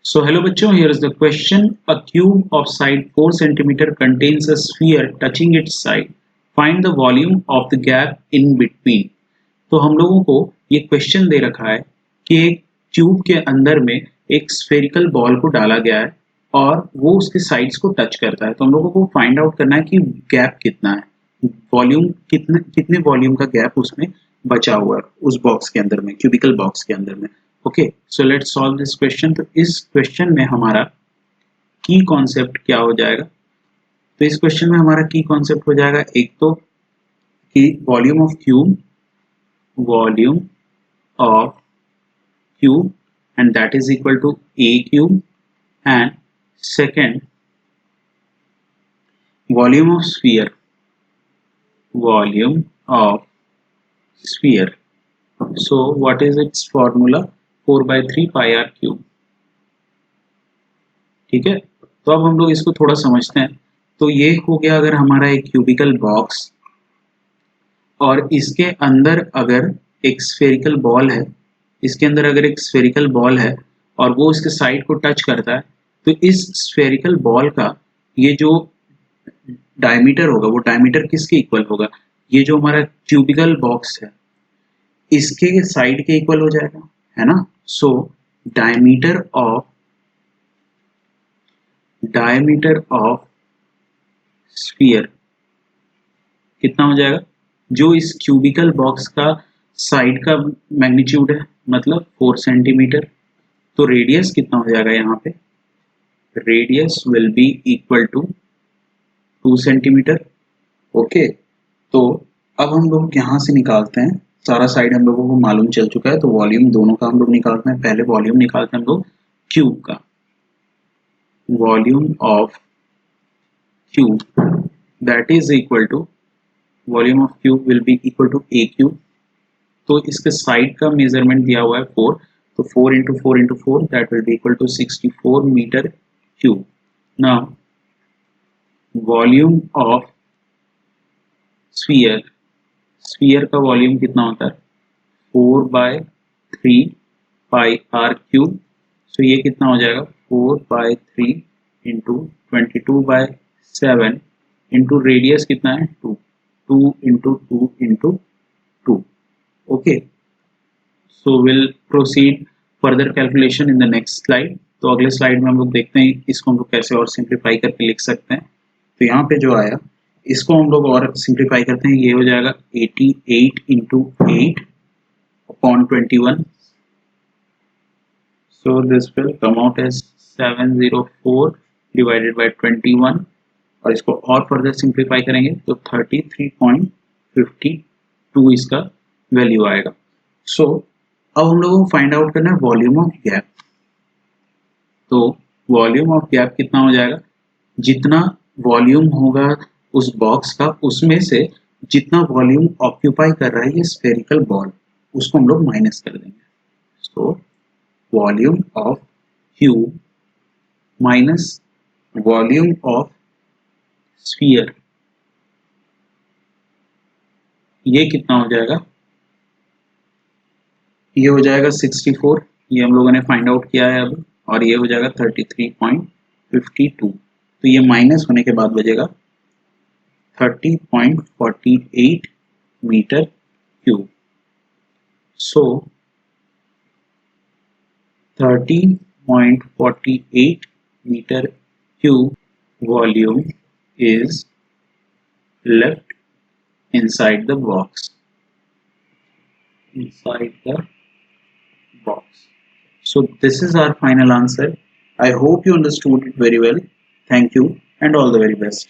So hello बच्चों, here is the question. A cube of side 4 centimeter contains a sphere touching its side. Find the volume of the gap in between. तो हम लोगों को ये question दे रखा है कि एक ट्यूब के अंदर में एक स्फेरिकल बॉल को डाला गया है और वो उसके साइड्स को टच करता है। तो हम लोगों को फाइंड आउट करना है कि गैप कितना है, वॉल्यूम कितने वॉल्यूम का गैप उसमें बचा हुआ है उस बॉक्स के अंदर में, क्यूबिकल बॉक्स के अंदर में। Okay, so let's solve this question. तो इस क्वेश्चन में हमारा की कॉन्सेप्ट क्या हो जाएगा? तो इस क्वेश्चन में हमारा की कॉन्सेप्ट हो जाएगा एक तो कि volume of cube and that is equal to a cube, and second volume of sphere so what is its formula? 4/3 pi r cube। ठीक है, तो अब हम लोग इसको थोड़ा समझते हैं। तो ये हो गया अगर हमारा एक क्यूबिकल बॉक्स और इसके अंदर अगर एक स्फेरिकल बॉल है, इसके अंदर अगर एक स्फेरिकल बॉल है और वो इसके साइड को टच करता है, तो इस स्फेरिकल बॉल का ये जो डायमीटर होगा वो डायमीटर किसके इक्वल होगा? ये जो हमारा क्यूबिकल बॉक्स है इसके साइड के इक्वल हो जाएगा, है ना। सो डायमीटर ऑफ स्फीयर कितना हो जाएगा? जो इस क्यूबिकल बॉक्स का साइड का मैग्नीट्यूड है, मतलब 4 सेंटीमीटर। तो रेडियस कितना हो जाएगा यहाँ पे? Radius will be equal to 2 centimetre. Okay, तो अब हम लोग यहाँ से निकालते हैं, सारा साइड हम लोगों को मालूम चल चुका है, तो वॉल्यूम दोनों का हम लोग निकालते हैं। पहले वॉल्यूम निकालते हैं हम लोग क्यूब का। Volume of cube that is equal to volume of cube will be equal to a cube. तो इसके साइड का मेजरमेंट दिया हुआ है 4, तो 4 into 4 into 4 that will be equal to 64 metre cube. Now volume of sphere का volume कितना होता है? 4/3 पाई आर क्यूब। सो ये कितना हो जाएगा? 4/3 इंटू 22/7 इंटू रेडियस कितना है? 2 into 2 into 2। Okay, so will proceed further calculation in the next slide. तो अगले स्लाइड में हम लोग देखते हैं इसको हम लोग कैसे और सिंप्लीफाई करके लिख सकते हैं। तो यहाँ पे जो आया इसको हम लोग और सिंप्लीफाई करते हैं। ये हो जाएगा 88 into 8 upon 21। So this will come out as 704 divided by 21, और इसको और फर्दर सिंप्लीफाई करेंगे तो 33.52 इसका वैल्यू आएगा। सो अब हम लोगों को फाइंड आउट करना है वॉल्यूम ऑफ गैप। तो वॉल्यूम ऑफ गैप कितना हो जाएगा? जितना वॉल्यूम होगा उस बॉक्स का, उसमें से जितना वॉल्यूम ऑक्यूपाई कर रहा है ये स्फेरिकल बॉल, उसको हम लोग माइनस कर देंगे। So volume of cube minus volume of sphere, ये कितना हो जाएगा? ये हो जाएगा 64, ये हम लोगों ने फाइंड आउट किया है अब, और ये हो जाएगा 33.52। तो ये माइनस होने के बाद बचेगा 30.48 metre cube. So 30.48 metre cube volume is left inside the box. So this is our final answer. I hope you understood it very well. Thank you and all the very best.